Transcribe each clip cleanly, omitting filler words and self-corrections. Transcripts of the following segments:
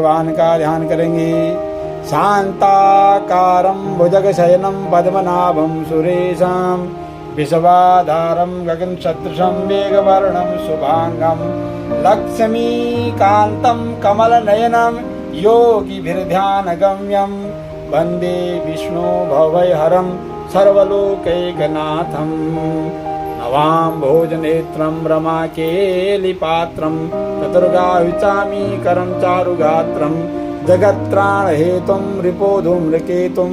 भगवान का ध्यान करेंगे। शांताकारं भुजगशयनं पद्मनाभं सुरेशं विश्वाधारं गगनसदृशं मेघवर्णं शुभांगं लक्ष्मीकान्तं कमलनयनं योगिभिर्ध्यानगम्यं वन्दे विष्णु भवभयहरं सर्वलोकैकनाथं। नवाम्भोजनेत्रं रमाकेलिपात्रं चतुर्गाविचामीकरं चारुगात्रं जगत्त्राणहेतुं रिपोधूम्रकेतुं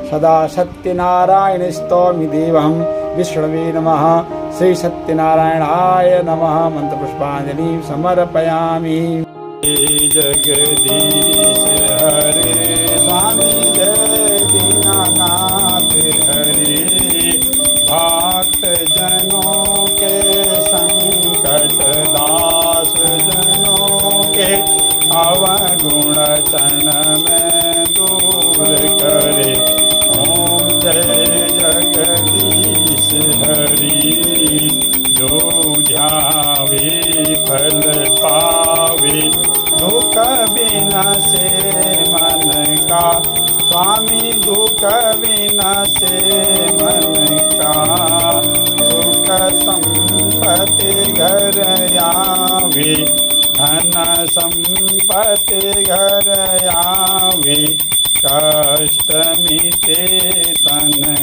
सदा सत्यनारायणस्तौमि देवं विष्णवे नमः। श्री सत्यनारायणाय नमः। मंत्रपुष्पांजलिं समर्पयामि। जगदीश हरे स्वामी जय दीनानाथ हरे भक्त जनों के संकट दास जनों के अवगुण क्षण में दूर करे। ओम जय जगदीश हरि जो ध्यावे फल पावे दुख विनाशे मन का स्वामी दुख विनाशे मन का। सुख संपत्ति घर आवे धन संपत्ति घर आवे कष्ट मिटे तन